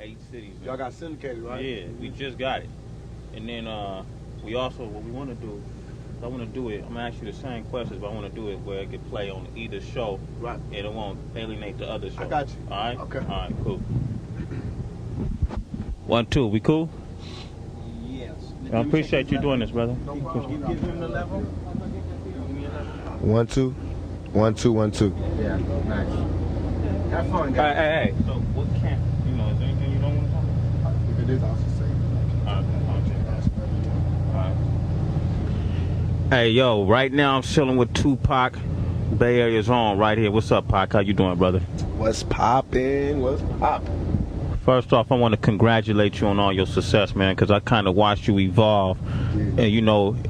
8 cities. Y'all got syndicated, right? Yeah, we just got it. And then we also, what we want to do, I want to do it, I'm going to ask you the same questions, but I want to do it where it can play on either show. Right. And it won't alienate the other show. I got you. All right? Okay. All right, cool. 1, 2, we cool? Yes. I appreciate you doing this, brother. No problem. You give him the level? 1 2 1 2 1 2. Yeah, nice. Have fun, guys. Hey. So what can't, is there anything you don't want to talk about? If it is, I'll just say. Hey, yo, right now I'm chilling with Tupac. Bay Area's on right here. What's up, Pac? How you doing, brother? What's poppin'? What's poppin'? First off, I want to congratulate you on all your success, man, because I kind of watched you evolve. Yeah. And,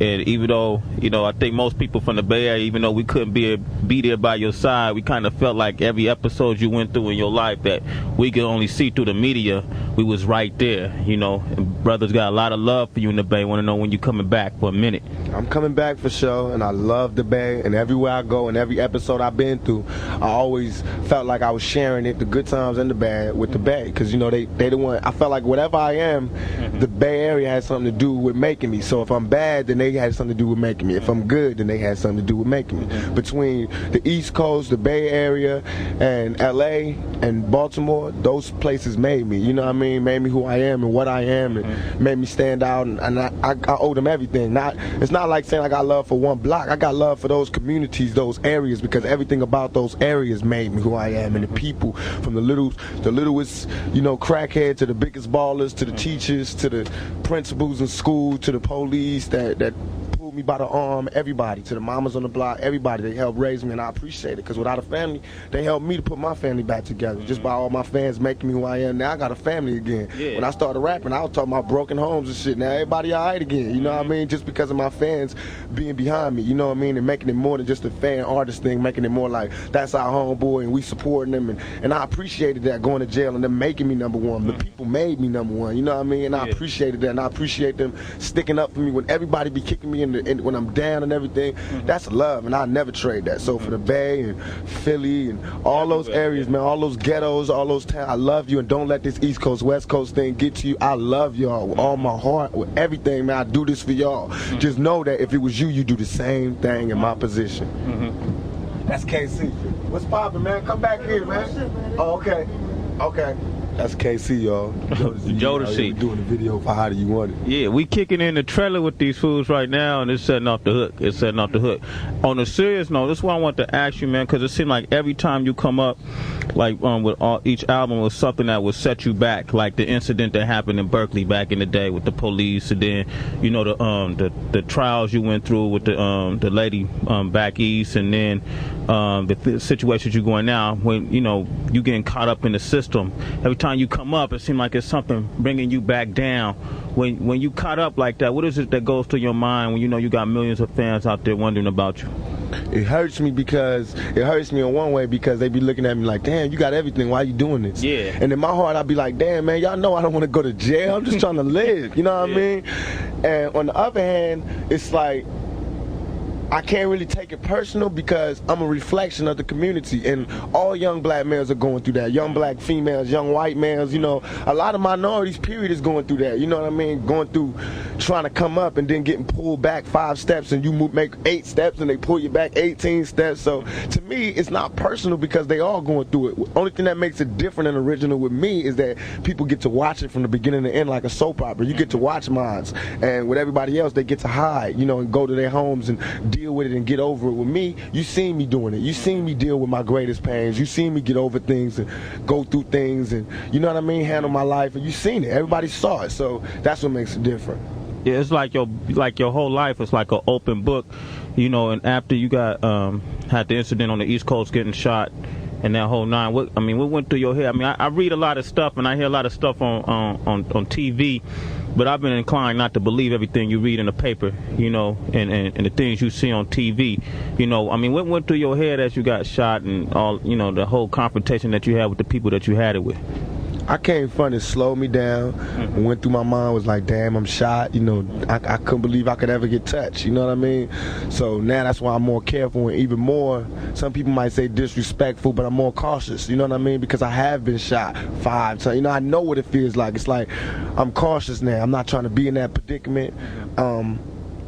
even though, I think most people from the Bay Area, even though we couldn't be there by your side, we kind of felt like every episode you went through in your life that we could only see through the media, we was right there, And brothers got a lot of love for you in the Bay. Want to know when you coming back for a minute. I'm coming back for sure, and I love the Bay, and everywhere I go and every episode I've been through, I always felt like I was sharing it, the good times and the bad, with the Bay, because, they the one, I felt like whatever I am, the Bay Area has something to do with making me. So if I'm bad, then they had something to do with making me. If I'm good, then they had something to do with making me. Between the East Coast, the Bay Area, and LA and Baltimore, those places made me, you know what I mean? Made me who I am and what I am, and made me stand out, and I owe them everything. It's not like saying I got love for one block. I got love for those communities, those areas, because everything about those areas made me who I am, and the people, from the littlest, crackhead to the biggest ballers, to the teachers, to the principals in school, to the police that pulled me by the arm, everybody, to the mamas on the block, everybody, they helped raise me, and I appreciate it, because without a family, they helped me to put my family back together, just by all my fans making me who I am. Now I got a family again. Yeah. When I started rapping, I was talking about broken homes and shit. Now everybody all right again, you know what I mean? Just because of my fans being behind me, you know what I mean? And making it more than just a fan artist thing, making it more like, that's our homeboy, and we supporting them, and I appreciated that, going to jail and them making me number one. The people made me number one, you know what I mean? And I appreciated that, and I appreciate them sticking up for me when everybody be kicking me when I'm down and everything. That's love, and I never trade that. So for the Bay and Philly and all those areas, man, all those ghettos, all those towns, I love you, and don't let this East Coast, West Coast thing get to you. I love y'all with all my heart, with everything, man. I do this for y'all. Just know that if it was you, you do the same thing in my position. That's KC. What's poppin', man? Come back here, man. Oh, okay. Okay. That's KC, y'all. Jodeci. Doing the video for How Do You Want It. Yeah, we kicking in the trailer with these fools right now, and it's setting off the hook. On a serious note, this is what I want to ask you, man, because it seems like every time you come up, like with each album was something that would set you back, like the incident that happened in Berkeley back in the day with the police, and then the trials you went through with the lady back east, and then the situations you're going now when you getting caught up in the system. Every time you come up, it seems like it's something bringing you back down. When you caught up like that, what is it that goes through your mind when you got millions of fans out there wondering about you? It hurts me in one way because they be looking at me like, damn, you got everything, why you doing this? Yeah. And in my heart, I'd be like, damn, man, y'all know I don't want to go to jail. I'm just trying to live, you know what I mean? And on the other hand, it's like, I can't really take it personal because I'm a reflection of the community, and all young black males are going through that. Young black females, young white males, a lot of minorities, period, is going through that. You know what I mean? Going through trying to come up and then getting pulled back 5 steps, and you make 8 steps and they pull you back 18 steps. So to me, it's not personal because they all going through it. Only thing that makes it different and original with me is that people get to watch it from the beginning to end like a soap opera. You get to watch mine, and with everybody else, they get to hide, and go to their homes and deal with it and get over it. With me, you seen me doing it. You seen me deal with my greatest pains. You seen me get over things and go through things, and you know what I mean, handle my life, and you seen it. Everybody saw it, so that's what makes it different. Yeah, it's like your whole life is like an open book, and after you got had the incident on the East Coast getting shot and that whole nine, what went through your head? I mean, I read a lot of stuff and I hear a lot of stuff on TV, but I've been inclined not to believe everything you read in the paper, and the things you see on TV. What went through your head as you got shot and all, the whole confrontation that you had with the people that you had it with? I came from it, slowed me down. Went through my mind, was like, damn, I'm shot. You know, I couldn't believe I could ever get touched. You know what I mean? So now that's why I'm more careful and even more. Some people might say disrespectful, but I'm more cautious. You know what I mean? Because I have been shot 5 times. You know, I know what it feels like. It's like I'm cautious now. I'm not trying to be in that predicament.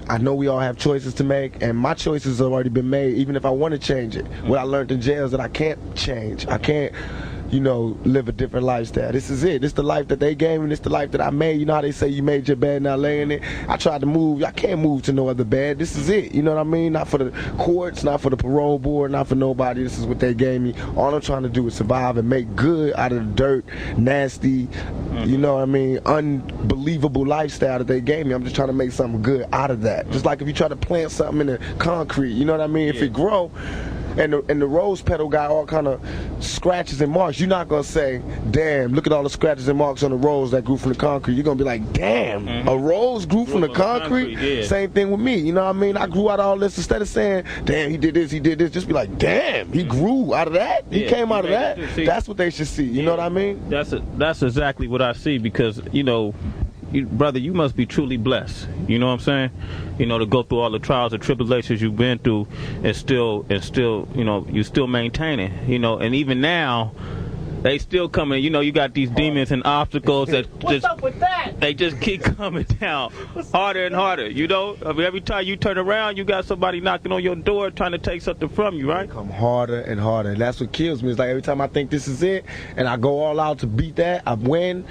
I know we all have choices to make, and my choices have already been made, even if I want to change it. What I learned in jail is that I can't change. I can't, you know, live a different lifestyle. This is it. This is the life that they gave me. This is the life that I made. You know how they say you made your bed, now lay in it? I tried to move. I can't move to no other bed. This is it. You know what I mean? Not for the courts, not for the parole board, not for nobody. This is what they gave me. All I'm trying to do is survive and make good out of the dirt, nasty, you know what I mean, unbelievable lifestyle that they gave me. I'm just trying to make something good out of that. Just like if you try to plant something in the concrete, you know what I mean? If it grow, and the rose petal got all kind of scratches and marks, you're not going to say, damn, look at all the scratches and marks on the rose that grew from the concrete. You're going to be like, damn, a rose grew from the concrete? Same thing with me, you know what I mean? I grew out of all this. Instead of saying, damn, he did this, just be like, damn, he grew out of that? He came out of that? That's what they should see, you know what I mean? That's exactly what I see, because, you know, brother, you must be truly blessed. You know what I'm saying? You know, to go through all the trials and tribulations you've been through, and still, you know, you still maintaining. You know, and even now, they still coming. You know, you got these demons and obstacles that What's up with that? They just keep coming down harder and harder. You know, I mean, every time you turn around, you got somebody knocking on your door trying to take something from you, right? They come harder and harder, and that's what kills me. It's like every time I think this is it, and I go all out to beat that, I win.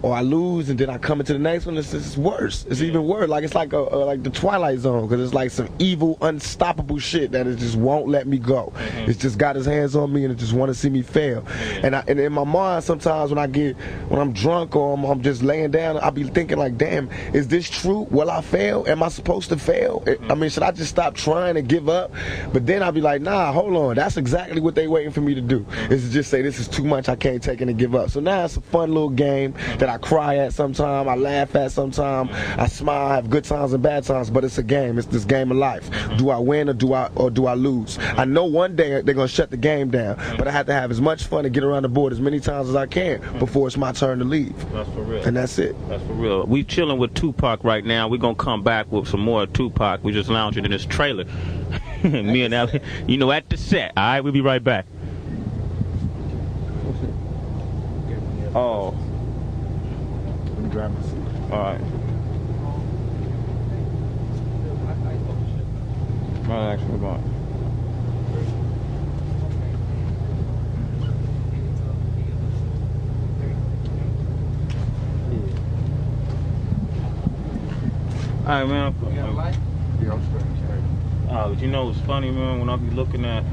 Or I lose, and then I come into the next one. It's worse. It's even worse. Like it's like like the Twilight Zone, because it's like some evil, unstoppable shit that it just won't let me go. It's just got his hands on me, and it just want to see me fail. And in my mind, sometimes when I'm drunk or I'm just laying down, I'll be thinking like, damn, is this true? Will I fail? Am I supposed to fail? I mean, should I just stop trying and give up? But then I'll be like, nah, hold on. That's exactly what they waiting for me to do. Is to just say this is too much. I can't take it and give up. So now it's a fun little game that I cry at sometimes, I laugh at sometimes, I smile, I have good times and bad times, but it's a game. It's this game of life. Do I win or do I lose? I know one day they're gonna shut the game down, but I have to have as much fun and get around the board as many times as I can before it's my turn to leave. That's for real. And that's it. That's for real. We chilling with Tupac right now. We're gonna come back with some more Tupac. We just lounging in this trailer. Me and Allie, you know, at the set. All right, we'll be right back. Oh. Grab my seat. All right. Right, actually, going. All right, man. Yeah, I'm straight. But you know what's funny, man? When I be looking at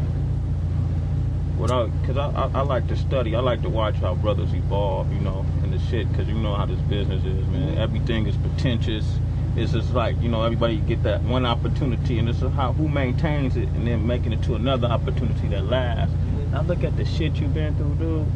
because I like to study, I like to watch how brothers evolve, you know, and the shit, because you know how this business is, man. Everything is pretentious. It's just like, you know, everybody get that one opportunity, and it's who maintains it and then making it to another opportunity that lasts. Now look at the shit you've been through, dude.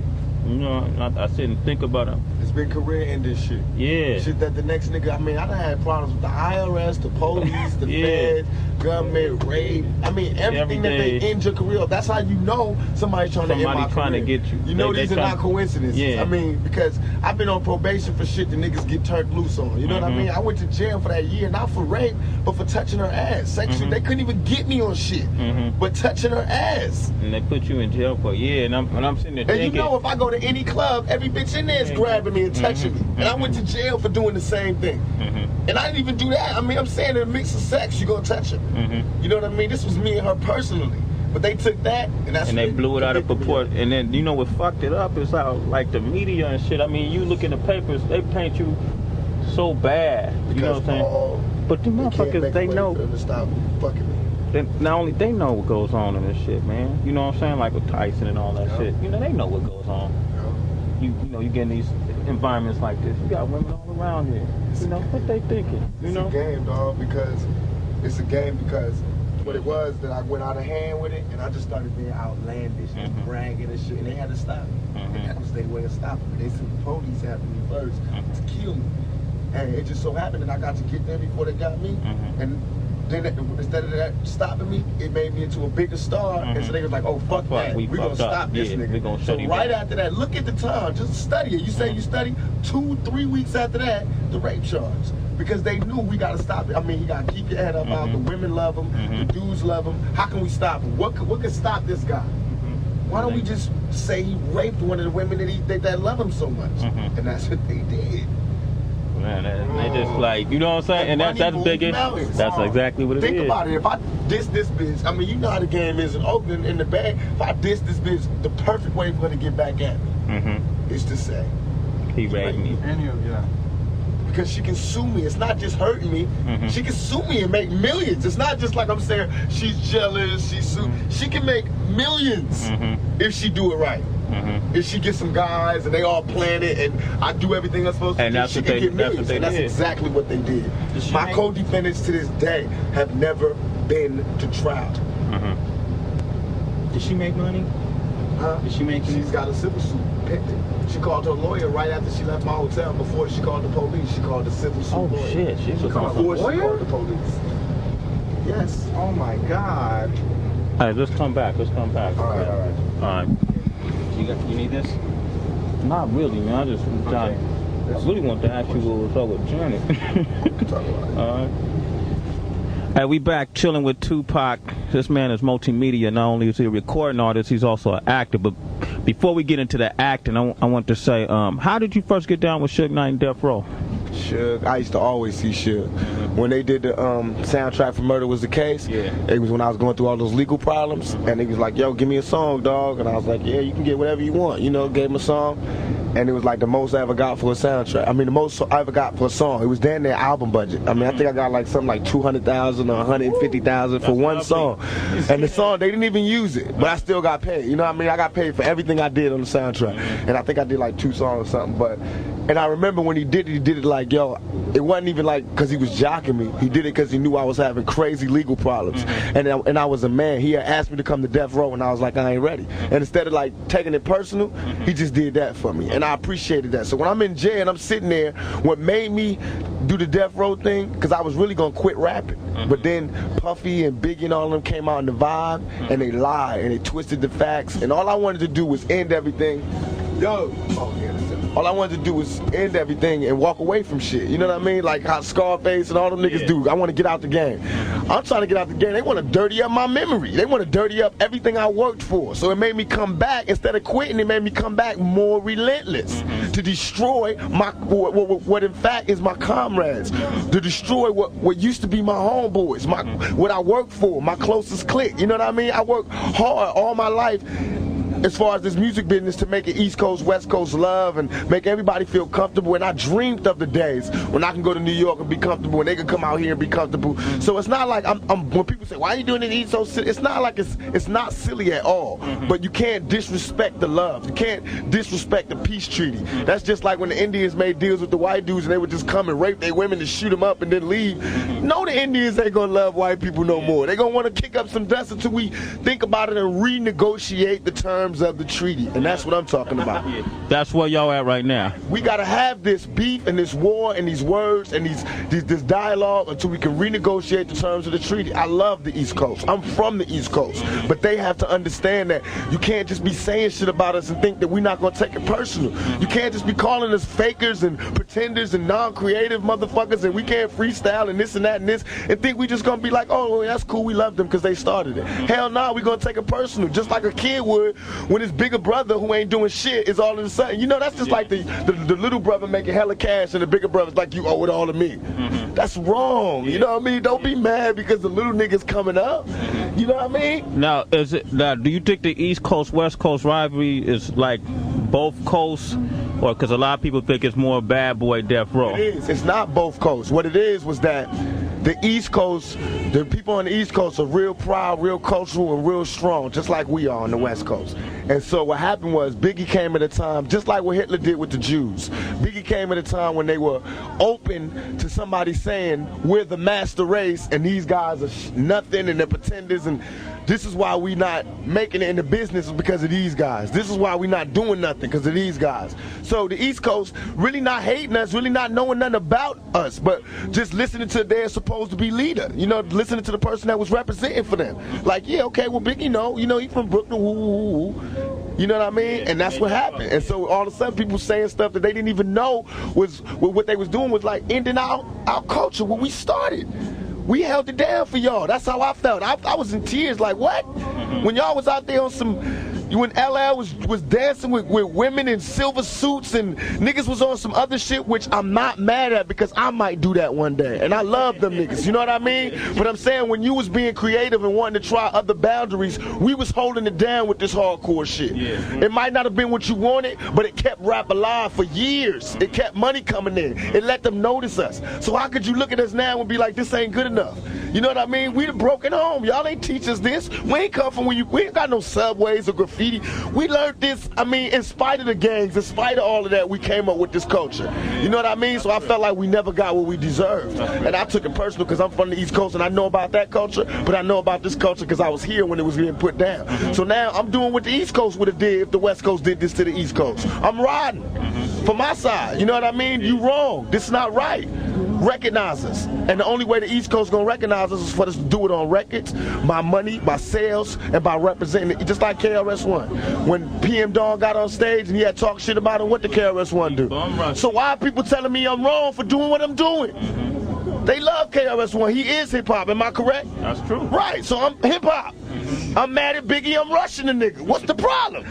You know, I sit and think about it. It's been career-ending shit. Yeah. Shit that the next nigga, I mean, I done had problems with the IRS, the police, the feds, government, rape. I mean, everything that they end your career up. That's how you know somebody's trying to end my career. To get you. You know these are not coincidences. Yeah. I mean, because I've been on probation for shit the niggas get turned loose on. You know what I mean? I went to jail for that year, not for rape, but for touching her ass. Sexually, they couldn't even get me on shit, but touching her ass. And they put you in jail for and I'm sitting there thinking. And you know, if I go to any club, every bitch in there is grabbing me and touching me. And I went to jail for doing the same thing. And I didn't even do that. I mean, I'm saying in a mix of sex, you're going to touch her. You know what I mean? This was me and her personally. But they took that, and that's and they blew it out of proportion. And then, you know what fucked it up is how, like, the media and shit. I mean, you look in the papers, they paint you so bad. You know what I'm saying? But the motherfuckers, they know. To stop fucking me. Not only they know what goes on in this shit, man. You know what I'm saying? Like with Tyson and all that shit. You know, they know what goes on. You know, you get in these environments like this. You got women all around here. You know, what they thinking? You know? It's a game, dog, because it's a game because what it was that I went out of hand with it, and I just started being outlandish and bragging and shit, and they had to stop me. And that was their way of stopping me. They sent the police after me first to kill me. And it just so happened that I got to get them before they got me. And then instead of that stopping me, it made me into a bigger star. And so they was like, oh, fuck that. We're going to stop this nigga. We gonna shut him right down. after that, look at the time. Just study it. You say you study 2-3 weeks after that, the rape charge. Because they knew we got to stop it. I mean, you got to keep your head up out. The women love him. The dudes love him. How can we stop him? What could stop this guy? Why don't we just say he raped one of the women that love him so much? And that's what they did. Man, they just like, you know what I'm saying? And that's big. That's exactly what it is. Think about it. If I diss this bitch, I mean, you know how the game is in Oakland in the bag. If I diss this bitch, the perfect way for her to get back at me is to say, he raped me. Because she can sue me. It's not just hurting me. She can sue me and make millions. It's not just like I'm saying she's jealous, she's sue. She can make millions if she do it right. If she gets some guys and they all plan it and I do everything I'm supposed to do, she can get millions. And that's exactly what they did. My co-defendants to this day have never been to trial. Did she make money? Huh? Did she make money? She's got a civil suit pending. She called her lawyer right after she left my hotel. Before she called the police, she called the civil suit lawyer. Oh shit, she was before she called the police. Yes. Oh my God. All right, let's come back. Let's come back. All right. You need this? Not really, man. I really want to ask you what was up with Janet. Talk about it. All right. Hey, we back chilling with Tupac. This man is multimedia. Not only is he a recording artist, he's also an actor. But before we get into the acting, I want to say, how did you first get down with Suge Knight and Death Row? Suge, I used to always see Suge. When they did the soundtrack for Murder Was the Case, it was when I was going through all those legal problems, and he was like, yo, give me a song, dog. And I was like, yeah, you can get whatever you want. You know, gave him a song. And it was like the most I ever got for a soundtrack. I mean, the most I ever got for a song. It was damn near album budget. I mean, I think I got like something like 200,000 or 150,000 for one song. And the song, they didn't even use it, but I still got paid. You know what I mean? I got paid for everything I did on the soundtrack. And I think I did like 2 songs or something. And I remember when he did it like, yo, it wasn't even like because he was jocking me. He did it because he knew I was having crazy legal problems. And I was a man. He had asked me to come to Death Row, and I was like, I ain't ready. And instead of like taking it personal, he just did that for me. And I appreciated that. So when I'm in jail and I'm sitting there, what made me do the Death Row thing, because I was really going to quit rapping. But then Puffy and Biggie and all of them came out in the vibe, and they lied, and they twisted the facts. And all I wanted to do was end everything. All I wanted to do was end everything and walk away from shit. You know what I mean? Like how Scarface and all them niggas do. I want to get out the game. I'm trying to get out the game. They want to dirty up my memory. They want to dirty up everything I worked for. So it made me come back. Instead of quitting, it made me come back more relentless to destroy my what in fact is my comrades. To destroy what used to be my homeboys, what I worked for, my closest clique. You know what I mean? I worked hard all my life as far as this music business to make it East Coast, West Coast love and make everybody feel comfortable. And I dreamed of the days when I can go to New York and be comfortable and they can come out here and be comfortable. So it's not like I'm when people say, why are you doing it East Coast? It's not like it's not silly at all. But you can't disrespect the love. You can't disrespect the peace treaty. That's just like when the Indians made deals with the white dudes and they would just come and rape their women and shoot them up and then leave. No, the Indians ain't gonna love white people no more. They're gonna want to kick up some dust until we think about it and renegotiate the terms of the treaty, and that's what I'm talking about. That's where y'all at right now. We gotta have this beef and this war and these words and this dialogue until we can renegotiate the terms of the treaty. I love the East Coast. I'm from the East Coast, but they have to understand that you can't just be saying shit about us and think that we're not gonna take it personal. You can't just be calling us fakers and pretenders and non-creative motherfuckers and we can't freestyle and this and that and this and think we just gonna be like, oh, well, that's cool, we love them because they started it. Hell no, we're gonna take it personal, just like a kid would when his bigger brother who ain't doing shit is all of a sudden, you know, that's just like the little brother making hella cash and the bigger brother's like, you owe it all to me. That's wrong, you know what I mean? Don't be mad because the little nigga's coming up, you know what I mean? Now, do you think the East Coast, West Coast rivalry is like both coasts, or because a lot of people think it's more Bad Boy, Death Row? It is. It's not both coasts. What it is was that the East Coast, the people on the East Coast are real proud, real cultural, and real strong, just like we are on the West Coast. And so what happened was Biggie came at a time, just like what Hitler did with the Jews. Biggie came at a time when they were open to somebody saying, we're the master race, and these guys are nothing, and they're pretenders, and This is why we not making it in the business, is because of these guys. This is why we not doing nothing, because of these guys. So the East Coast really not hating us, really not knowing nothing about us, but just listening to their supposed to be leader. You know, listening to the person that was representing for them. Like, yeah, okay, well, Biggie, he from Brooklyn, woo. You know what I mean? And that's what happened. And so all of a sudden, people saying stuff that they didn't even know was what they was doing was like ending our culture when we started. We held it down for y'all. That's how I felt. I was in tears. Like, what? When y'all was out there on some, when LL was dancing with women in silver suits and niggas was on some other shit, which I'm not mad at because I might do that one day. And I love them niggas. You know what I mean? But I'm saying when you was being creative and wanting to try other boundaries, we was holding it down with this hardcore shit. Yeah. It might not have been what you wanted, but it kept rap alive for years. It kept money coming in. It let them notice us. So how could you look at us now and be like, this ain't good enough? You know what I mean? We the broken home. Y'all ain't teach us this. We ain't come from we ain't got no subways or graffiti. We learned this, in spite of the gangs, in spite of all of that, we came up with this culture. You know what I mean? So I felt like we never got what we deserved. And I took it personal because I'm from the East Coast and I know about that culture, but I know about this culture because I was here when it was being put down. So now I'm doing what the East Coast would have did if the West Coast did this to the East Coast. I'm riding for my side. You know what I mean? You wrong. This is not right. Recognize us. And the only way the East Coast gonna recognize us is for us to do it on records, by money, by sales, and by representing it. Just like KRS-One. When PM Dawn got on stage and he had talked shit about him, what did KRS-One do? So why are people telling me I'm wrong for doing what I'm doing? They love KRS-One. He is hip-hop. Am I correct? That's true. Right. So I'm hip-hop. I'm mad at Biggie. I'm rushing the nigga. What's the problem?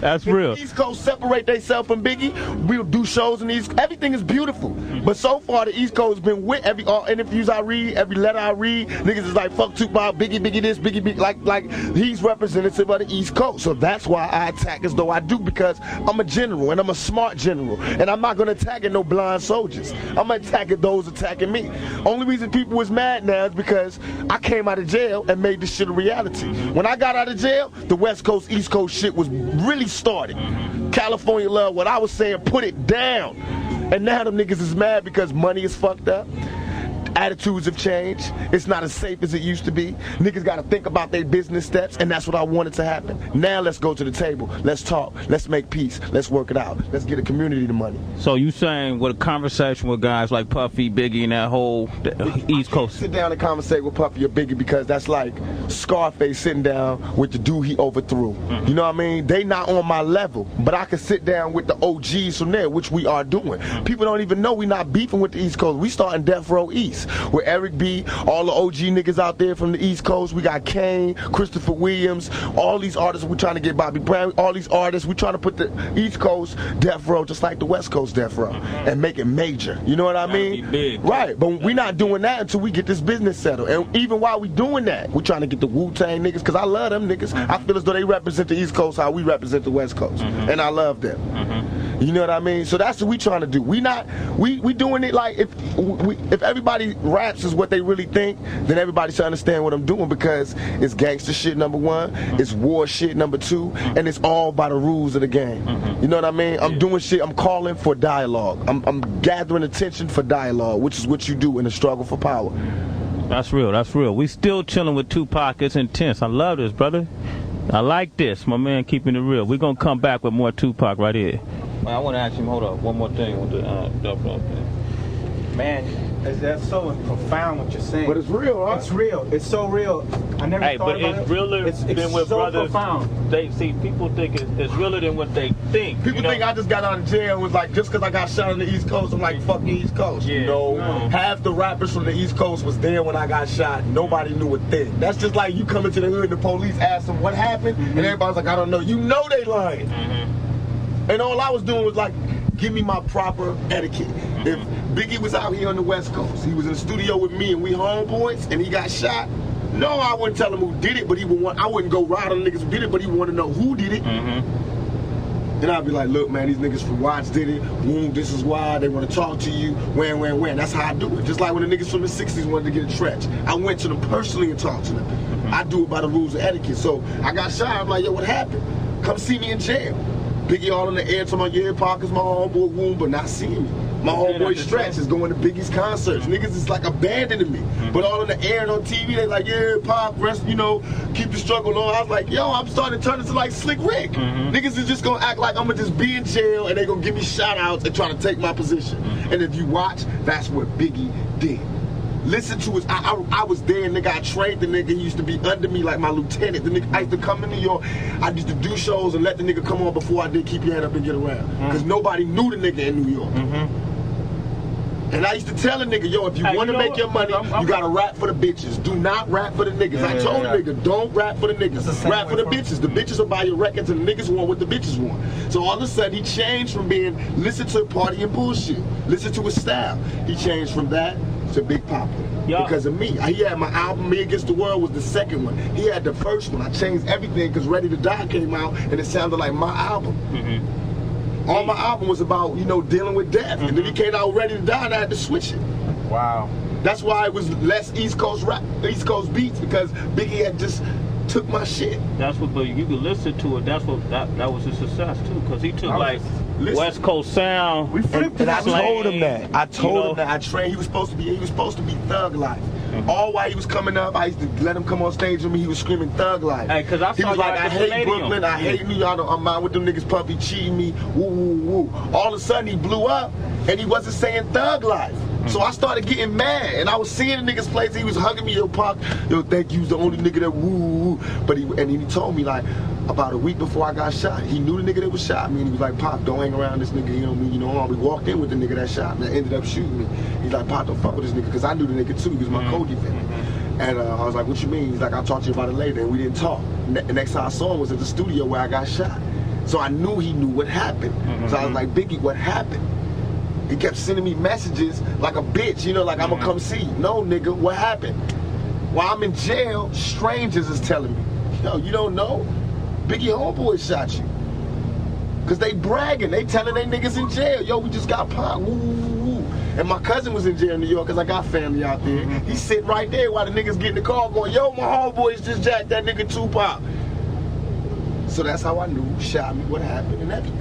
That's real. If the East Coast separate themselves from Biggie, we'll do shows in the East. Everything is beautiful. But so far, the East Coast has been with every all interviews I read, every letter I read. Niggas is like, fuck Tupac, Biggie this, Biggie. Like he's representative of the East Coast. So that's why I attack as though I do, because I'm a general and I'm a smart general. And I'm not going to attack at no blind soldiers. I'm going to attack at those attacking me. Only reason people was mad now is because I came out of jail and made this shit a reality. When I got out of jail, the West Coast, East Coast shit was really started. California love what I was saying, put it down. And now them niggas is mad because money is fucked up. Attitudes have changed. It's not as safe as it used to be. Niggas got to think about their business steps, and that's what I wanted to happen. Now let's go to the table. Let's talk. Let's make peace. Let's work it out. Let's get a community the money. So you saying with a conversation with guys like Puffy, Biggie, and that whole East Coast? Sit down and conversate with Puffy or Biggie because that's like Scarface sitting down with the dude he overthrew. You know what I mean? They not on my level, but I can sit down with the OGs from there, which we are doing. People don't even know we not beefing with the East Coast. We starting Death Row East. With Eric B, all the OG niggas out there from the East Coast. We got Kane, Christopher Williams, all these artists. We trying to get Bobby Brown, all these artists. We trying to put the East Coast Death Row just like the West Coast Death Row and make it major. You know what I mean? Big. Right, but we not doing that until we get this business settled. And even while we doing that, we trying to get the Wu-Tang niggas, because I love them niggas. I feel as though they represent the East Coast how we represent the West Coast. And I love them. You know what I mean? So that's what we trying to do. We doing it like if everybody raps is what they really think, then everybody should understand what I'm doing, because it's gangster shit, number one, it's war shit, number two, and it's all by the rules of the game. You know what I mean? I'm doing shit, I'm calling for dialogue. I'm gathering attention for dialogue, which is what you do in the struggle for power. That's real, that's real. We still chilling with Tupac. It's intense. I love this, brother. I like this. My man keeping it real. We're going to come back with more Tupac right here. I want to ask him, hold up, one more thing with the man, that's so profound what you're saying. But it's real, huh? It's real. It's so real. I never thought about it. It's realer than what so brothers. Profound. They see. People think it's realer than what they think. People think I just got out of jail and was like, just because I got shot on the East Coast, I'm like, fuck the East Coast. Yeah. No, half the rappers from the East Coast was there when I got shot. Nobody knew a thing. That's just like you come into the hood and the police ask them what happened, and everybody's like, I don't know. You know they lying. And all I was doing was like, give me my proper etiquette. If Biggie was out here on the West Coast, he was in the studio with me and we homeboys, and he got shot, no, I wouldn't tell him who did it, but I wouldn't go ride on the niggas who did it, but he would want to know who did it. Then I'd be like, look, man, these niggas from Watts did it. Boom, this is why. They want to talk to you. When. That's how I do it. Just like when the niggas from the 60s wanted to get a trench. I went to them personally and talked to them. I do it by the rules of etiquette. So I got shot. I'm like, yo, what happened? Come see me in jail. Biggie all in the air, talking about, yeah, Parker's my homeboy, wound, but not seeing me. My homeboy Stretch is going to Biggie's concerts. Niggas is like abandoning me. But all in the air and on TV, they like, yeah, Pop, rest, you know, keep the struggle on. I was like, yo, I'm starting to turn into like Slick Rick. Niggas is just gonna act like I'm gonna just be in jail and they gonna give me shout outs and try to take my position. And if you watch, that's what Biggie did. Listen to his, I was there, nigga. I trained the nigga. He used to be under me like my lieutenant. The nigga, I used to come to New York. I used to do shows and let the nigga come on before I did Keep Your Head Up and Get Around. Because nobody knew the nigga in New York. And I used to tell the nigga, yo, if you want to make your money, you gotta rap for the bitches. Do not rap for the niggas. I told the nigga, don't rap for the niggas. Rap for the bitches. The bitches will buy your records and the niggas want what the bitches want. So all of a sudden he changed from being listen to party and bullshit, listen to his style. He changed from that to Big Papa. Because of me. He had my album, Me Against the World was the second one. He had the first one. I changed everything because Ready to Die came out and it sounded like my album. All my album was about, you know, dealing with death. And then he came out Ready to Die and I had to switch it. Wow. That's why it was less East Coast rap, East Coast beats, because Biggie had just took my shit. That's what, but you could listen to it. That's what that was a success too, because he took like West Coast sound. We flipped it. I told him that. I told him that I trained. He was supposed to be Thug Life. All while he was coming up, I used to let him come on stage with me. He was screaming Thug Life. Hey, cause I he was like, I hate Brooklyn. I hate New York. I'm out with them niggas puffy cheating me. Woo woo woo. All of a sudden he blew up, and he wasn't saying Thug Life. So I started getting mad, and I was seeing the niggas place. He was hugging me, yo, Pac, yo, thank you, was the only nigga that woo. But he told me like about a week before I got shot. He knew the nigga that was shot me, and he was like, Pop, don't hang around this nigga. You know me, you know. We walked in with the nigga that shot me, that ended up shooting me. He's like, Pop, don't fuck with this nigga, because I knew the nigga too. He was my co-defendant. And I was like, what you mean? He's like, I'll talk to you about it later. And we didn't talk. The next time I saw him was at the studio where I got shot. So I knew he knew what happened. So I was like, Biggie, what happened? He kept sending me messages like a bitch, you know, like I'm gonna come see you. No, nigga, what happened? While I'm in jail, strangers is telling me, yo, you don't know? Biggie homeboy shot you. Cause they bragging, they telling they niggas in jail, yo, we just got Pac, woo, woo, woo. And my cousin was in jail in New York, cause I got family out there. He's sitting right there while the niggas get in the car going, yo, my homeboys just jacked that nigga Tupac. So that's how I knew who shot me, what happened, and everything.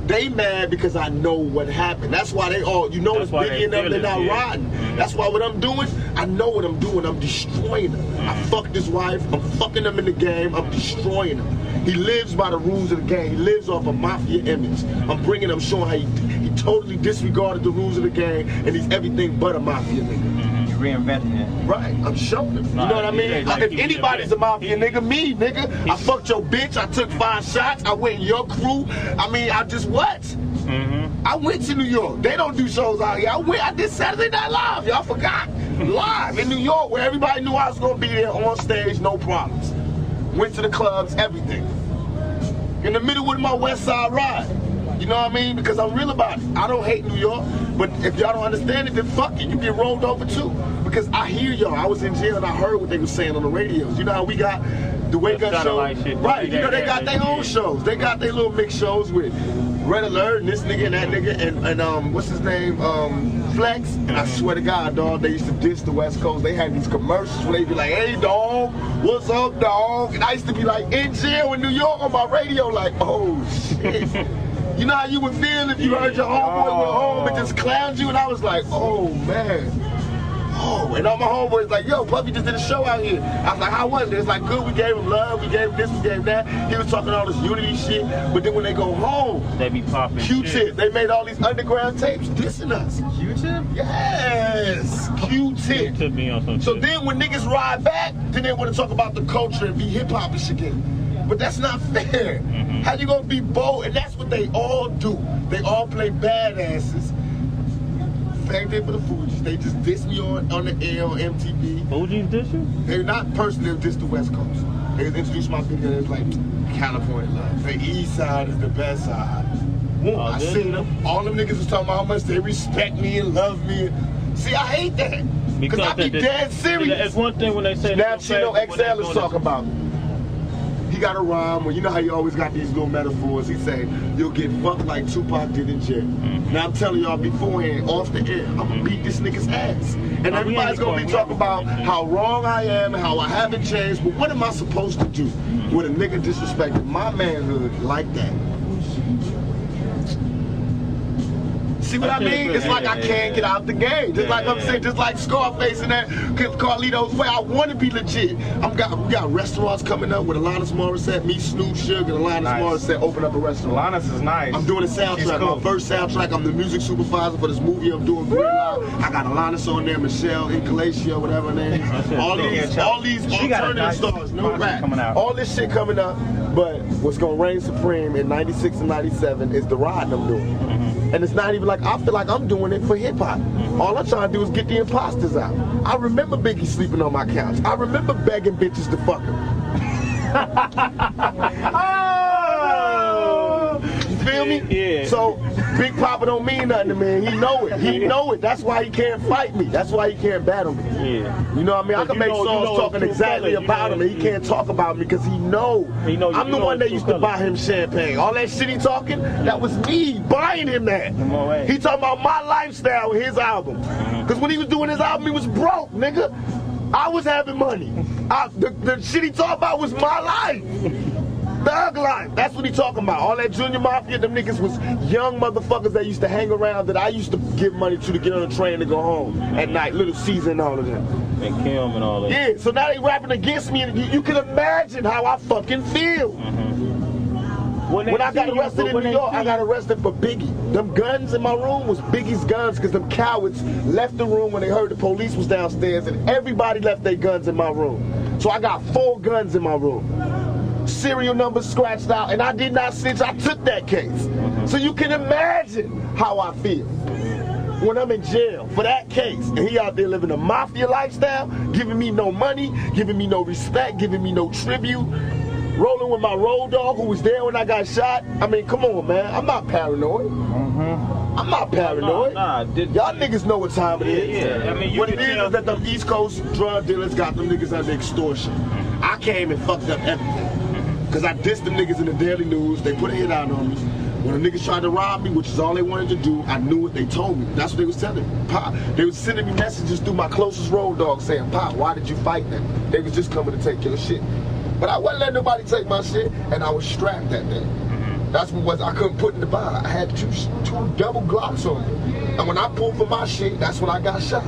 They mad because I know what happened. That's why they all, you know, it's Biggie and them, they're not riding. That's why what I'm doing, I know what I'm doing. I'm destroying them. I fucked his wife. I'm fucking them in the game. I'm destroying him. He lives by the rules of the game. He lives off a mafia image. I'm bringing him, showing how he totally disregarded the rules of the game, and he's everything but a mafia nigga. Reinventing it. Right, I'm showing them. You know what I mean? If anybody's a mafia nigga, me, nigga. I fucked your bitch, I took 5 shots, I went in your crew. I mean, I just what? I went to New York. They don't do shows out here. I did Saturday Night Live, y'all forgot. Live in New York, where everybody knew I was gonna be there on stage, no problems. Went to the clubs, everything. In the middle with my West Side ride. You know what I mean? Because I'm real about it. I don't hate New York, but if y'all don't understand it, then fuck it. You get rolled over too. Because I hear y'all. I was in jail and I heard what they were saying on the radios. You know how we got the Wake Up show? Right. You know, they got their own shows. They got their little mix shows with Red Alert and this nigga and that nigga and what's his name? Flex. And I swear to God, dog, they used to diss the West Coast. They had these commercials where they'd be like, hey, dog, what's up, dog? And I used to be like in jail in New York on my radio like, oh, shit. You know how you would feel if you heard your homeboy went home and just clowned you? And I was like, oh, man. Oh, and all my homeboys like, yo, Puffy just did a show out here. I was like, how was it? It's like, good, we gave him love, we gave him this, we gave him that. He was talking all this unity shit, but then when they go home, they be popping Q-Tip, they made all these underground tapes dissing us. Q-Tip? Yes, Q-Tip. Q-Tip me on some so shit. then when niggas ride back, then they want to talk about the culture and be hip-hop and shit again. But that's not fair. How you gonna be bold? And that's what they all do. They all play badasses. Same thing for the Fugees. They just diss me on the air on MTV. Fugees diss you? They're not personally diss the West Coast. They introduced my video and it's like California love. The East Side is the best side. I seen them. All them niggas was talking about how much they respect me and love me. See, I hate that. Because I be dead serious. It's one thing when they say Now Chino XL is talking about. He got a rhyme where you know how you always got these little metaphors. He say, you'll get fucked like Tupac did in jail. Now I'm telling y'all beforehand, off the air, I'm gonna beat this nigga's ass. And everybody's gonna be talking about how wrong I am and how I haven't changed, but what am I supposed to do with a nigga disrespecting my manhood like that? See what I mean? It's like I can't get out the game. Just like I'm saying, just like Scarface and that Carlito's Way. I want to be legit. We got restaurants coming up with Alanis Morissette, me, Snoop, Sugar, and Alanis Morissette open up a restaurant. Alanis is nice. I'm doing a soundtrack, my first soundtrack. I'm the music supervisor for this movie I'm doing. I got Alanis on there, Michelle, Incalacia, whatever her name is. All these alternative stars, no rap. All this shit coming up. But what's gonna reign supreme in 96 and 97 is the ride I'm doing. And it's not even like, I feel like I'm doing it for hip hop. All I'm trying to do is get the imposters out. I remember Biggie sleeping on my couch. I remember begging bitches to fuck him. You feel me? Yeah. So Big Papa don't mean nothing to me. He know it. He know it. That's why he can't fight me. That's why he can't battle me. Yeah. You know what I mean? I can make songs talking exactly about him, and he can't talk about me because he know. I'm the one that used to buy him champagne. All that shit he talking, that was me buying him that. He talking about my lifestyle with his album. Because when he was doing his album, he was broke, nigga. I was having money. The shit he talking about was my life. Thug life. That's what he talking about. All that Junior Mafia, them niggas was young motherfuckers that used to hang around that I used to give money to get on a train to go home at night. Little Caesar and all of them. And Kim and all that. Yeah, so now they rapping against me, and you can imagine how I fucking feel. When I got arrested in New York, I got arrested for Biggie. Them guns in my room was Biggie's guns because them cowards left the room when they heard the police was downstairs, and everybody left their guns in my room. So I got 4 guns in my room. Serial numbers scratched out, and I did not snitch. I took that case. So you can imagine how I feel when I'm in jail for that case, and he out there living a mafia lifestyle, giving me no money, giving me no respect, giving me no tribute, rolling with my road dog who was there when I got shot. I mean, come on, man. I'm not paranoid. I'm not paranoid. Y'all niggas know what time it is. Yeah. I mean, what it is that them East Coast drug dealers got them niggas under extortion. I came and fucked up everything. Because I dissed them niggas in the Daily News. They put a hit out on me. When the niggas tried to rob me, which is all they wanted to do, I knew what they told me. That's what they was telling me. Pop, they was sending me messages through my closest road dog saying, Pop, why did you fight them? They was just coming to take your shit. But I wasn't letting nobody take my shit, and I was strapped that day. That's what I couldn't put in the bar. I had two double Glocks on me. And when I pulled for my shit, that's when I got shot.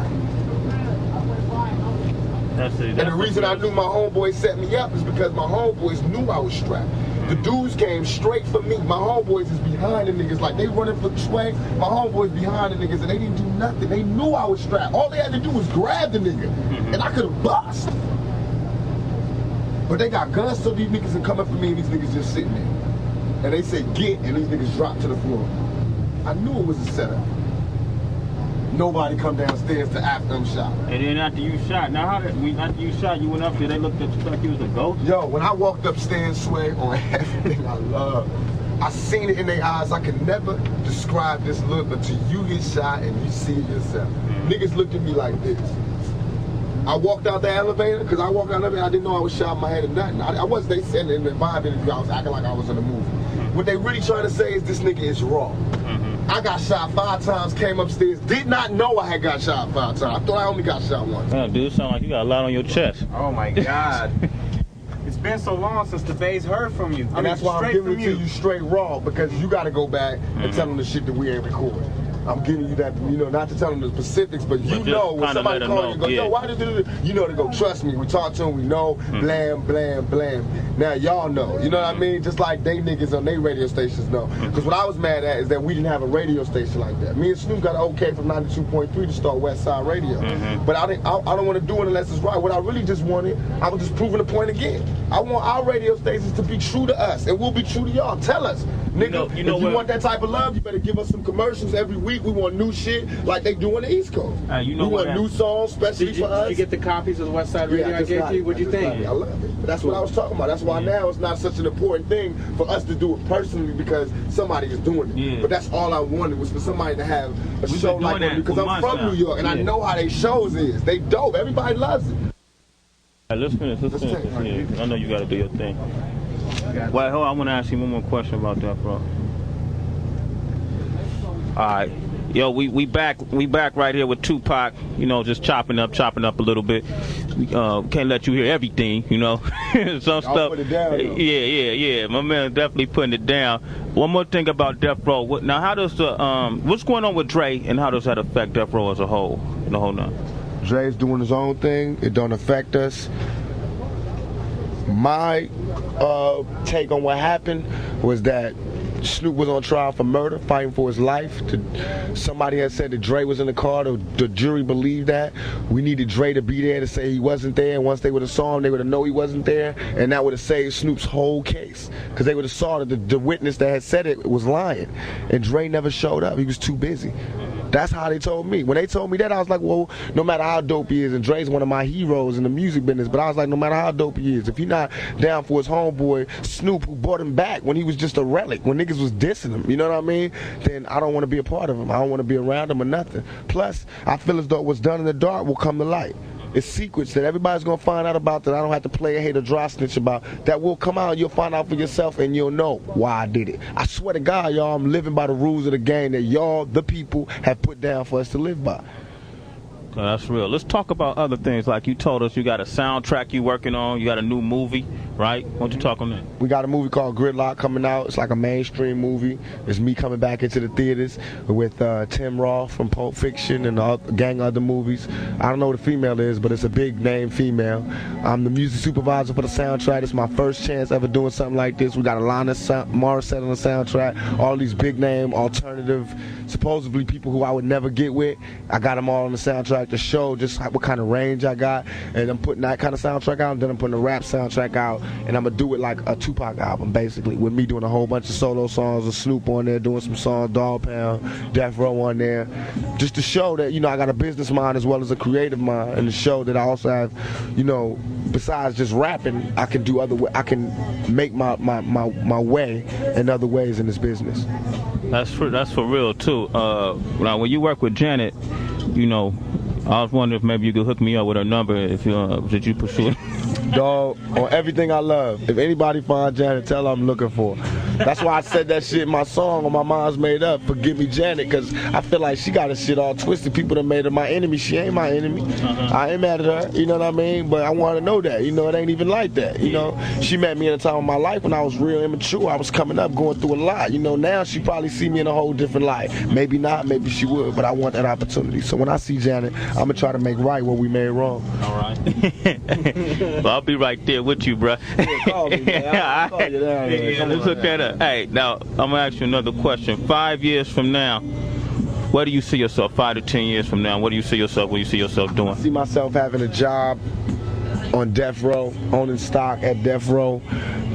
And the reason I knew my homeboys set me up is because my homeboys knew I was strapped. The dudes came straight for me. My homeboys is behind the niggas. Like, they running for swing. My homeboys behind the niggas, and they didn't do nothing. They knew I was strapped. All they had to do was grab the nigga, and I could have bust. But they got guns, so these niggas are coming for me, and these niggas just sitting there. And they say, get, and these niggas drop to the floor. I knew it was a setup. Nobody come downstairs to after them shot. And then after you shot, after you shot, you went up there, they looked at you like you was a ghost? Yo, when I walked upstairs, Sway, on everything I love, I seen it in their eyes. I could never describe this look until you get shot and you see it yourself. Niggas looked at me like this. I walked out the elevator, because I walked out the elevator, I didn't know I was shot in my head or nothing. I wasn't, they said in the vibe interview, I was acting like I was in a movie. What they really trying to say is this nigga is raw. I got shot 5 times, came upstairs, did not know I had got shot 5 times. I thought I only got shot once. Damn, dude, sound like you got a lot on your chest. Oh my God. It's been so long since the Bays heard from you. And that's why I'm giving it to you straight raw, because you got to go back and tell them the shit that we ain't recording. I'm giving you that, you know, not to tell them the specifics, but you know when somebody calls you and go, yo, why did you do this? You know to go, trust me, we talk to them, we know, blam, blam, blam. Now y'all know, you know what I mean? Just like they niggas on their radio stations know. Because what I was mad at is that we didn't have a radio station like that. Me and Snoop got an okay from 92.3 to start West Side Radio. But I don't want to do it unless it's right. What I really just wanted, I was just proving the point again. I want our radio stations to be true to us, and we'll be true to y'all. Tell us, nigga, if you want that type of love, you better give us some commercials every week. We want new shit like they do on the East Coast. You know we want new songs, especially for us. Did you get the copies of the West Side Radio I gave you? What'd you think? I love it. But that's what I was talking about. That's why now it's not such an important thing for us to do it personally because somebody is doing it. But that's all I wanted was for somebody to have a show like that because I'm from New York and I know how they shows is. They dope. Everybody loves it. Let's finish. Let's finish. I know you got to do your thing. Well, hold on. I want to ask you one more question about that, bro. All right. Yo, we back right here with Tupac. You know, just chopping up a little bit. Can't let you hear everything. You know, some stuff. Put it down, though. Yeah. My man definitely putting it down. One more thing about Death Row. Now, how does the what's going on with Dre, and how does that affect Death Row as a whole? The whole nine. Dre's doing his own thing. It don't affect us. My take on what happened was that Snoop was on trial for murder, fighting for his life. Somebody had said that Dre was in the car. The jury believed that. We needed Dre to be there to say he wasn't there. And once they would have saw him, they would have known he wasn't there. And that would have saved Snoop's whole case. Because they would have saw that the witness that had said it was lying. And Dre never showed up. He was too busy. That's how they told me. When they told me that, I was like, well, no matter how dope he is, and Dre's one of my heroes in the music business, but I was like, no matter how dope he is, if you're not down for his homeboy, Snoop, who brought him back when he was just a relic, when niggas was dissing him, you know what I mean? Then I don't want to be a part of him. I don't want to be around him or nothing. Plus, I feel as though what's done in the dark will come to light. It's secrets that everybody's going to find out about that I don't have to play a hate or dry snitch about. That will come out and you'll find out for yourself and you'll know why I did it. I swear to God, y'all, I'm living by the rules of the game that y'all, the people, have put down for us to live by. Okay, that's real. Let's talk about other things. Like you told us you got a soundtrack you working on. You got a new movie, right? Why don't you talk on that? We got a movie called Gridlock coming out. It's like a mainstream movie. It's me coming back into the theaters with Tim Roth from Pulp Fiction and a gang of other movies. I don't know what the female is, but it's a big name female. I'm the music supervisor for the soundtrack. It's my first chance ever doing something like this. We got Alanis Morissette on the soundtrack. All these big name, alternative, supposedly people who I would never get with. I got them all on the soundtrack to show just what kind of range I got, and I'm putting that kind of soundtrack out, and then I'm putting a rap soundtrack out, and I'm gonna do it like a Tupac album basically, with me doing a whole bunch of solo songs, with Snoop on there doing some songs, Dog Pound, Death Row on there, just to show that, you know, I got a business mind as well as a creative mind, and to show that I also have, you know, besides just rapping, I can do I can make my way in other ways in this business. That's for real too. Now when you work with Janet, you know, I was wondering if maybe you could hook me up with her number if did you pursue it? Dog, on everything I love. If anybody finds Janet, tell her I'm looking for her. That's why I said that shit in my song on My Mind's Made Up, Forgive Me Janet, because I feel like she got her shit all twisted. People that made her my enemy. She ain't my enemy. I ain't mad at her, you know what I mean? But I want to know that, you know, it ain't even like that, you know? She met me at a time of my life when I was real immature. I was coming up, going through a lot, you know? Now she probably see me in a whole different light. Maybe not, maybe she would, but I want that opportunity. So when I see Janet, I'm going to try to make right what we made wrong. All right. Well, I'll be right there with you, bro. Yeah, call me, man. I'll call you down there. Yeah, let's hook that up. Hey, now, I'm going to ask you another question. 5 years from now, where do you see yourself? 5 to 10 years from now, what do you see yourself? What do you see yourself doing? I see myself having a job on Death Row, owning stock at Death Row,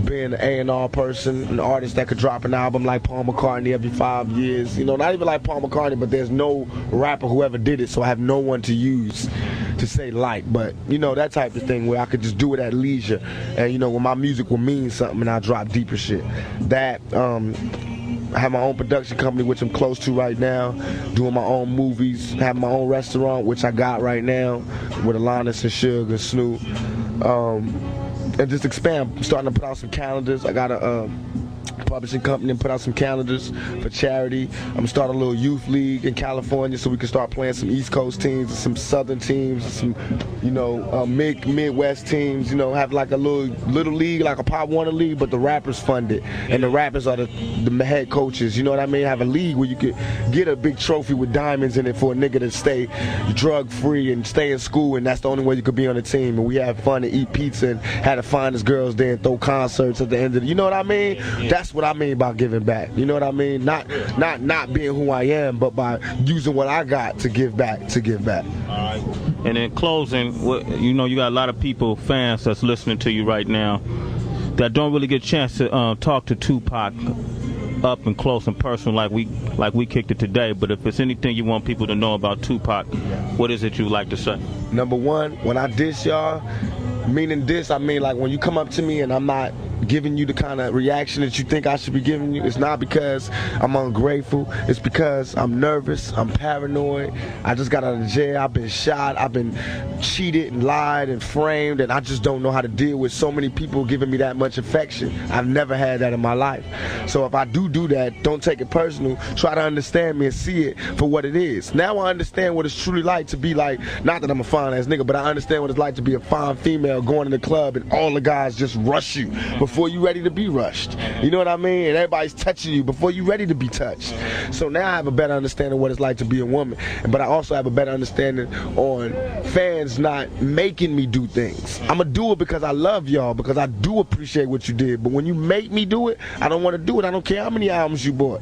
being an A&R person, an artist that could drop an album like Paul McCartney every 5 years. You know, not even like Paul McCartney, but there's no rapper who ever did it, so I have no one to use to say like, but you know, that type of thing where I could just do it at leisure, and you know, when my music will mean something and I drop deeper shit. That I have my own production company, which I'm close to right now, doing my own movies, have my own restaurant, which I got right now with Alanis and Suge and Snoop, and just expand. I'm starting to put out some calendars. I got a publishing company and put out some calendars for charity. I'm gonna start a little youth league in California so we can start playing some East Coast teams and some Southern teams and some, you know, Midwest teams. You know, have like a little league, like a Pop Warner league, but the rappers fund it, and the rappers are the head coaches. You know what I mean? Have a league where you could get a big trophy with diamonds in it for a nigga to stay drug free and stay in school, and that's the only way you could be on the team. And we have fun and eat pizza and have the finest girls there and throw concerts at the end of the, you know what I mean? That's what I mean by giving back. You know what I mean? Not being who I am, but by using what I got to give back. All right. And in closing, you know, you got a lot of people, fans that's listening to you right now that don't really get a chance to talk to Tupac up and close and personal like we kicked it today. But if it's anything you want people to know about Tupac, what is it you like to say? Number one, when I diss y'all, meaning diss, I mean like when you come up to me and I'm not giving you the kind of reaction that you think I should be giving you, it's not because I'm ungrateful. It's because I'm nervous. I'm paranoid. I just got out of jail. I've been shot. I've been cheated and lied and framed, and I just don't know how to deal with so many people giving me that much affection. I've never had that in my life. So if I do that, don't take it personal. Try to understand me and see it for what it is. Now I understand what it's truly like to be like, not that I'm a fine ass nigga, but I understand what it's like to be a fine female going in the club and all the guys just rush you before you ready to be rushed. You know what I mean? And everybody's touching you before you ready to be touched. So now I have a better understanding of what it's like to be a woman. But I also have a better understanding on fans not making me do things. I'm gonna do it because I love y'all, because I do appreciate what you did. But when you make me do it, I don't want to do it. I don't care how many albums you bought.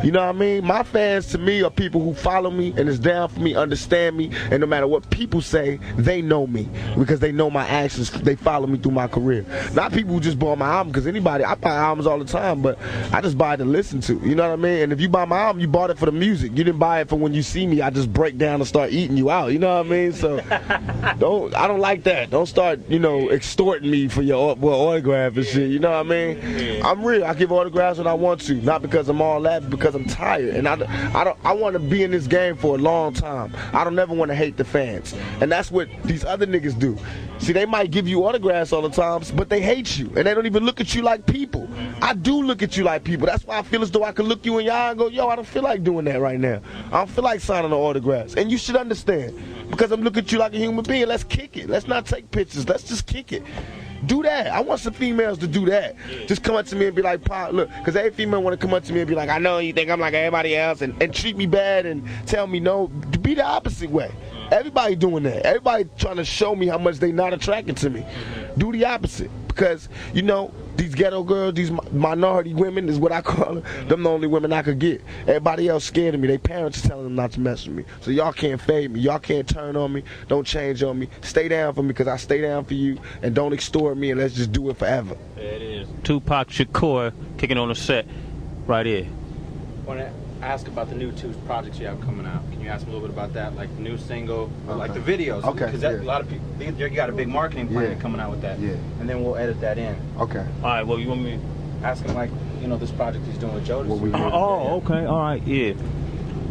You know what I mean? My fans to me are people who follow me and is down for me, understand me, and no matter what people say, they know me because they know my actions. They follow me through my career. Not people who just bought my album, because anybody, I buy albums all the time, but I just buy it to listen to. You know what I mean? And if you buy my album, you bought it for the music. You didn't buy it for when you see me, I just break down and start eating you out. You know what I mean? So I don't like that. Don't start, extorting me for your autograph and shit. You know what I mean? I'm real. I give autographs when I want to, not because I'm all that, but because I'm tired. And I want to be in this game for a long time. I don't ever want to hate the fans. And that's what these other niggas do. See, they might give you autographs all the time, but they hate you. And they don't even look at you like people. I do look at you like people. That's why I feel as though I can look you in your eye and go, yo, I don't feel like doing that right now. I don't feel like signing the autographs. And you should understand. Because I'm looking at you like a human being. Let's kick it. Let's not take pictures. Let's just kick it. Do that. I want some females to do that. Just come up to me and be like, Pop, look, because every female want to come up to me and be like, I know you think I'm like everybody else, and treat me bad and tell me no. Be the opposite way. Everybody doing that. Everybody trying to show me how much they not attracted to me. Do the opposite. Because, these ghetto girls, these minority women is what I call them. Them the only women I could get. Everybody else scared of me. Their parents are telling them not to mess with me. So y'all can't fade me. Y'all can't turn on me. Don't change on me. Stay down for me because I stay down for you. And don't extort me, and let's just do it forever. There it is. Tupac Shakur kicking on the set right here. Want to ask about the new two projects you have coming out. Can you ask me a little bit about that, like the new single, like the videos? Okay. Because a lot of people, you got a big marketing plan coming out with that. Yeah. And then we'll edit that in. Okay. All right. Well, you want me to ask him this project he's doing with Jodeci? Okay. All right. Yeah.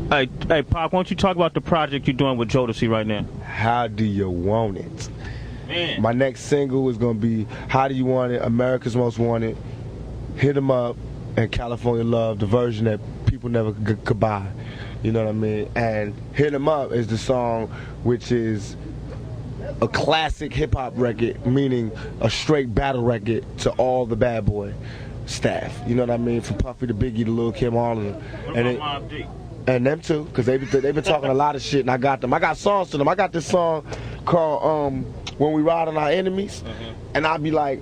Hey, Pac, why don't you talk about the project you're doing with Jodeci right now? How do you want it? Man. My next single is gonna be How Do You Want It? America's Most Wanted, Hit 'Em Up, and California Love, the version that people never could buy. You know what I mean? And Hit 'Em Up is the song which is a classic hip-hop record, meaning a straight battle record to all the Bad Boy staff. You know what I mean? From Puffy to Biggie to Lil Kim, all of them. And them too, because they been talking a lot of shit, and I got them. I got songs to them. I got this song called When We Ride on Our Enemies, and I be like,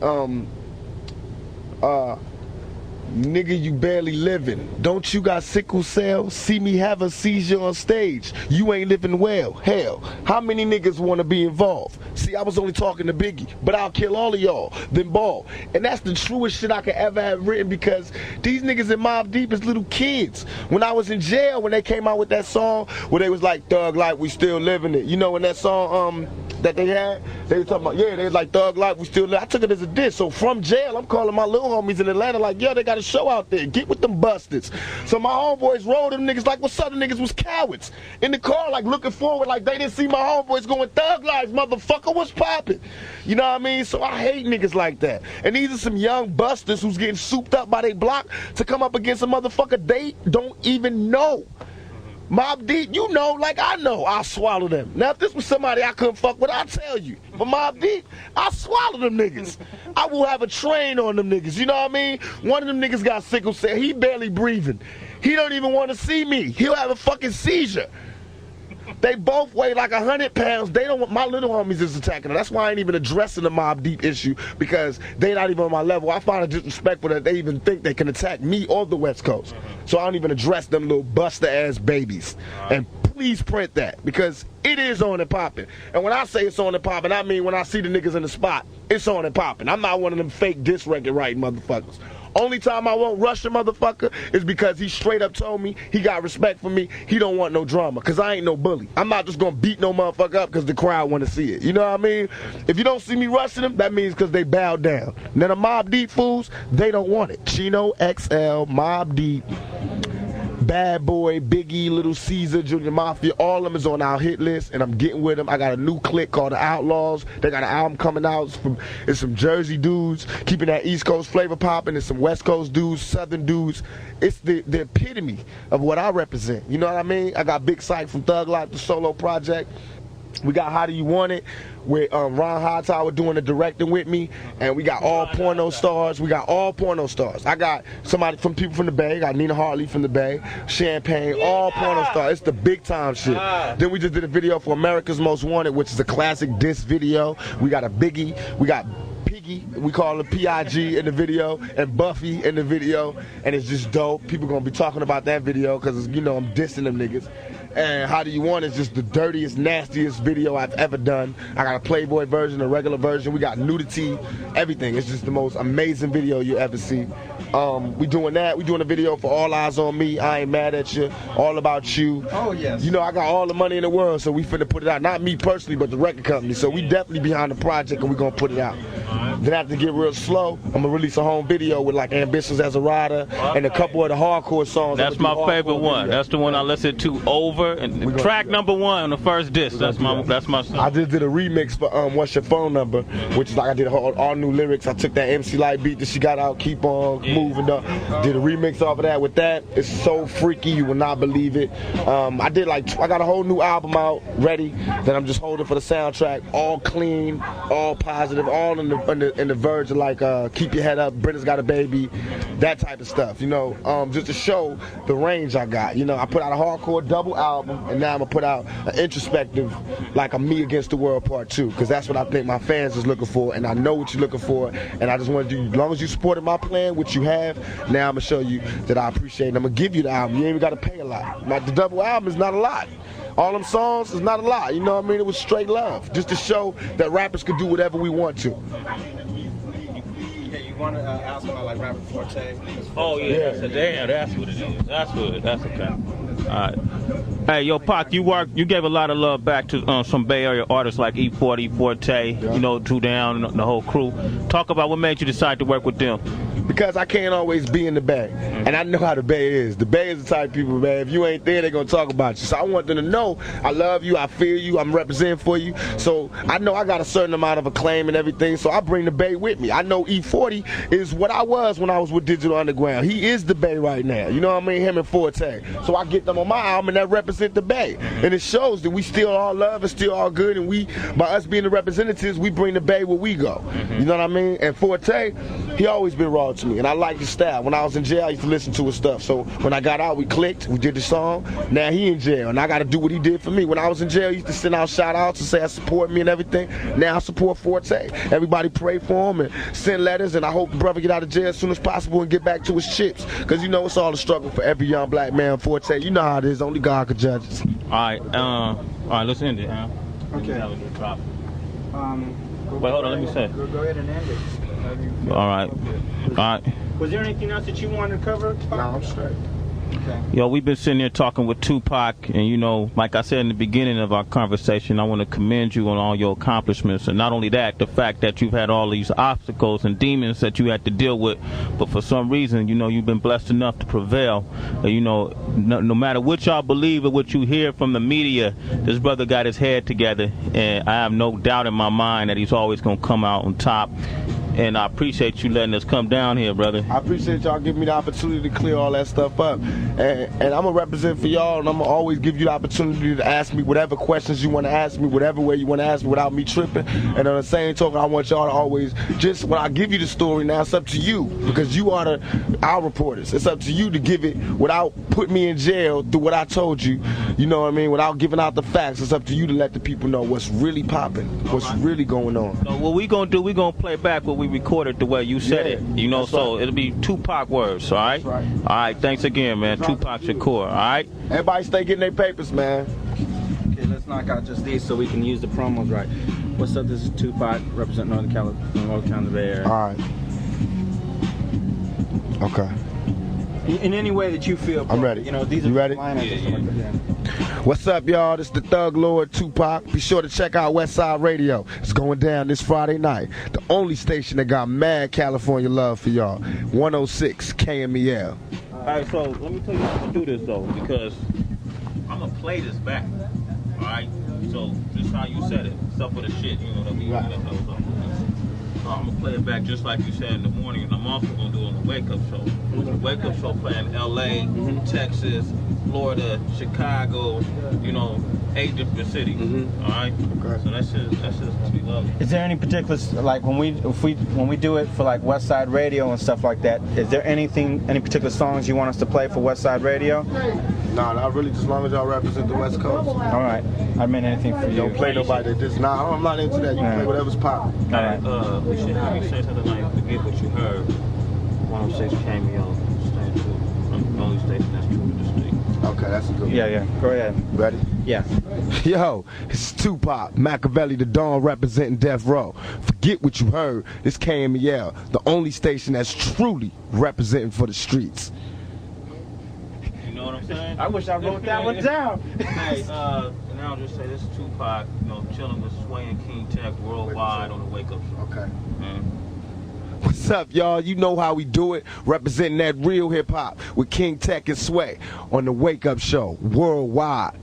nigga, you barely living. Don't you got sickle cell? See me have a seizure on stage. You ain't living well. Hell, how many niggas want to be involved? See, I was only talking to Biggie, but I'll kill all of y'all, then ball. And that's the truest shit I could ever have written, because these niggas in Mobb Deep is little kids. When I was in jail, when they came out with that song where they was like, Thug Life, we still living it. You know, in that song that they had, they were talking about, they was like, Thug Life, we still live. I took it as a diss. So from jail, I'm calling my little homies in Atlanta like, yo, they got a show out there. Get with them bastards. So my homeboys rolled them niggas like what Southern niggas was cowards. In the car, like looking forward, like they didn't see my homeboys going, Thug Life, motherfucker, what's poppin'? You know what I mean? So I hate niggas like that. And these are some young busters who's getting souped up by their block to come up against a motherfucker they don't even know. Mobb Deep, you know, like I know, I'll swallow them. Now, if this was somebody I couldn't fuck with, I'll tell you. But Mobb Deep, I'll swallow them niggas. I will have a train on them niggas, you know what I mean? One of them niggas got sickle cell. He barely breathing. He don't even want to see me. He'll have a fucking seizure. They both weigh like 100 pounds. They don't want, my little homies is attacking them. That's why I ain't even addressing the Mobb Deep issue, because they not even on my level. I find it disrespectful that they even think they can attack me or the West Coast. So I don't even address them little buster ass babies. And please print that, because it is on and popping. And when I say it's on and popping, I mean when I see the niggas in the spot, it's on and popping. I'm not one of them fake diss record writing motherfuckers. Only time I won't rush a motherfucker is because he straight up told me he got respect for me. He don't want no drama, because I ain't no bully. I'm not just going to beat no motherfucker up because the crowd want to see it. You know what I mean? If you don't see me rushing them, that means because they bowed down. Now the Mobb Deep fools, they don't want it. Chino, XL, Mobb Deep, Bad Boy, Biggie, Little Caesar, Junior Mafia, all of them is on our hit list, and I'm getting with them. I got a new clique called The Outlaws. They got an album coming out. It's some Jersey dudes keeping that East Coast flavor popping, and some West Coast dudes, Southern dudes. It's the epitome of what I represent. You know what I mean? I got Big Sight from Thug Life, the solo project. We got How Do You Want It with Ron Hightower doing the directing with me, and we got all porno stars. We got all porno stars. I got people from the Bay. I got Nina Hartley from the Bay, Champagne, all porno stars. It's the big time shit. Then we just did a video for America's Most Wanted, which is a classic diss video. We got a Biggie. We got Piggy, we call her P.I.G. in the video, and Buffy in the video, and it's just dope. People gonna be talking about that video because, you know, I'm dissing them niggas. And How Do You Want is just the dirtiest, nastiest video I've ever done. I got a Playboy version, a regular version. We got nudity, everything. It's just the most amazing video you ever see. We doing that. We doing a video for All Eyes on Me, I Ain't Mad at You, All About You. Oh, yes. You know, I got all the money in the world, so we finna put it out. Not me personally, but the record company. So we definitely behind the project, and we gonna put it out. Then after get real slow, I'm gonna release a home video with like Ambitions as a Rider and a couple of the hardcore songs. That's my favorite one. That's the one I listened to over. And track number 1 on the first disc. That's my song. I just did a remix for What's Your Phone Number, which is like I did all new lyrics. I took that MC Light beat that she got out, Keep On Moving Up. Did a remix off of that with that. It's so freaky, you will not believe it. I got a whole new album out ready that I'm just holding for the soundtrack. All clean, all positive, all in the verge of like Keep Your Head Up, Brenda's Got a Baby, that type of stuff. You know, just to show the range I got. You know, I put out a hardcore double album, and now I'm gonna put out an introspective, like a Me Against the World Part 2, because that's what I think my fans is looking for, and I know what you're looking for, and I just want to do, as long as you supported my plan, which you have, now I'm gonna show you that I appreciate it. I'm gonna give you the album. You ain't even gotta pay a lot. Like, the double album is not a lot. All them songs is not a lot. You know what I mean? It was straight love, just to show that rappers could do whatever we want to. You want to ask about like Rapper Forte? Oh yeah, that's what it is. That's okay. All right. Hey, yo, Pac, you gave a lot of love back to some Bay Area artists like E40, Forte, you know, Drew Down, and the whole crew. Talk about what made you decide to work with them. Because I can't always be in the Bay, and I know how the Bay is. The Bay is the type of people, man, if you ain't there, they're going to talk about you. So I want them to know I love you, I feel you, I'm representing for you. So I know I got a certain amount of acclaim and everything, so I bring the Bay with me. I know E40 is what I was when I was with Digital Underground. He is the Bay right now, you know what I mean, him and Forte. So I get them on my album, and that represent the Bay. And it shows that we still all love and still all good, and we, by us being the representatives, we bring the Bay where we go. You know what I mean? And Forte, he always been raw to me, and I like his style. When I was in jail, I used to listen to his stuff. So when I got out, we clicked, we did the song. Now he in jail, and I got to do what he did for me. When I was in jail, he used to send out shout-outs and say I support me and everything. Now I support Forte. Everybody pray for him and send letters, and I hope the brother get out of jail as soon as possible and get back to his chips. Because, you know, it's all a struggle for every young black man. Forte, you know how it is. Only God can judge us. All right, let's end it, huh? Okay. Wait, hold on, let me say. Go ahead and end it. All right. Was there anything else that you wanted to cover? No, I'm straight. Okay. Yo, we've been sitting here talking with Tupac, and you know, like I said in the beginning of our conversation, I want to commend you on all your accomplishments, and not only that, the fact that you've had all these obstacles and demons that you had to deal with, but for some reason, you know, you've been blessed enough to prevail. You know, no matter what y'all believe or what you hear from the media, this brother got his head together, and I have no doubt in my mind that he's always going to come out on top. And I appreciate you letting us come down here, brother. I appreciate y'all giving me the opportunity to clear all that stuff up. And I'm going to represent for y'all, and I'm going to always give you the opportunity to ask me whatever questions you want to ask me, whatever way you want to ask me without me tripping. And on the same token, I want y'all to always, just when I give you the story, now it's up to you, because you are our reporters. It's up to you to give it without putting me in jail through what I told you, you know what I mean, without giving out the facts. It's up to you to let the people know what's really popping, what's really going on. So what we going to do, we going to play back what we recorded the way you said it, you know, so it'll be Tupac words, all right? Right. All right, thanks again, man. Tupac Shakur, all right? Everybody stay getting their papers, man. Okay, let's knock out just these so we can use the promos right. What's up? This is Tupac, representing Northern California, Bay Area. All right. Okay. In any way that you feel. I'm ready. You know, these you are ready? lineups and stuff like that. What's up, y'all? This is the Thug Lord Tupac. Be sure to check out Westside Radio. It's going down this Friday night. The only station that got mad California love for y'all. 106 KMEL. All right, so let me tell you how to do this though, because I'm gonna play this back. All right, so just how you said it, stuff with the shit, you know that we. Right. I'm gonna play it back just like you said in the morning, and I'm also gonna do it on the wake up show. The wake up show playing L.A., Texas, Florida, Chicago, you know, 8 different cities. All right, Okay. so that's just what we love. Is there any particular, like when we do it for like Westside Radio and stuff like that, is there any particular songs you want us to play for Westside Radio? Nah, not really. Just as long as y'all represent the West Coast. All right, I mean anything for you. Don't play nobody that just. Nah, I'm not into that. You can play whatever's popping. All right. We should have you say something like, forget what you heard. 106 KMEL, stand true. The only station that's true to the street. Okay, that's a good one. Yeah. Go ahead. Ready? Yeah. Yo, it's Tupac, Machiavelli, the Dawn representing Death Row. Forget what you heard. It's KMEL, the only station that's truly representing for the streets. You know what I'm saying? I wish I wrote that one down. Hey, and now I'll just say this is Tupac, you know, chilling with Sway and King Tech worldwide on the Wake Up Show. Okay. Man. What's up, y'all? You know how we do it. Representing that real hip hop with King Tech and Sway on the Wake Up Show worldwide.